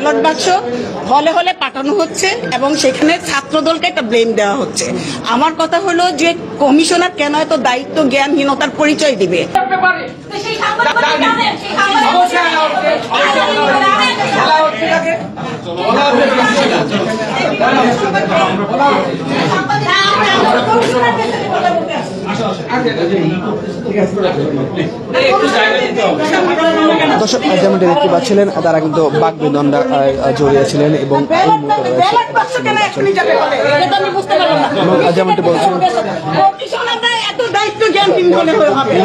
Ballot বাক্স হলে হলে পাঠানো হচ্ছে এবং সেখানে ছাত্রদলকে একটা ব্লেম দেওয়া হচ্ছে। আমার কথা হলো যে কমিশনার কেন এত দায়িত্ব জ্ঞানহীনতার পরিচয় দিবে? দর্শক যেমনটি দেখতে পাচ্ছিলেন তারা কিন্তু বাকবিতণ্ডা জড়িয়েছিলেন এবং যেমনটি বলছিলেন এত দায়িত্ব জ্ঞানহীন হলে হবে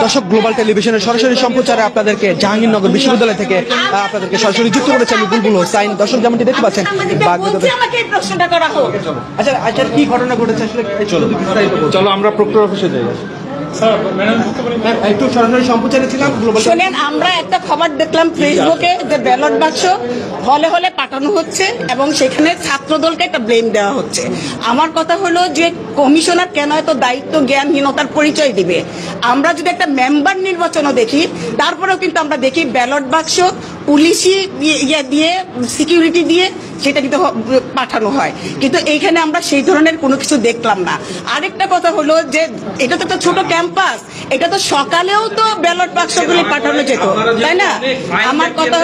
দর্শক গ্লোবাল টেলিভিশনের সরাসরি সম্প্রচারে আপনাদেরকে জাহাঙ্গীরনগর বিশ্ববিদ্যালয় থেকে আপনাদেরকে সরাসরি যুক্ত করেছে আমি বুলবুল হোসাইন। দর্শক যেমনটি দেখতে পাচ্ছেন আচ্ছা আচ্ছা কি ঘটনা ঘটেছে আসলে চলো আমরা প্রক্টর অফিসে যাই। একটু সরাসরি সম্প্রচারে ছিলাম। শোনেন, আমরা একটা খবর দেখলাম ফেসবুকে যে ব্যালট বাক্স হলে হলে পাঠানো হচ্ছে এবং সেখানে ছাত্রদলকে একটা ব্লেম দেওয়া হচ্ছে। আমার কথা হলো যে কমিশনার কেন এত দায়িত্ব জ্ঞানহীনতার পরিচয় দিবে? আমরা যদি একটা মেম্বার নির্বাচনও দেখি, তারপরেও কিন্তু আমরা দেখি ব্যালট বাক্স পুলিশি দিয়ে সিকিউরিটি দিয়ে সেটা কিন্তু পাঠানো হয়, কিন্তু এইখানে আমরা সেই ধরনের কোনো কিছু দেখলাম না। আরেকটা কথা হলো যে এটা তো একটা ছোট ক্যাম্পাস, এটা তো সকালেও তো ব্যালট বাক্সগুলি পাঠানো যেত, তাই না? আমার কথা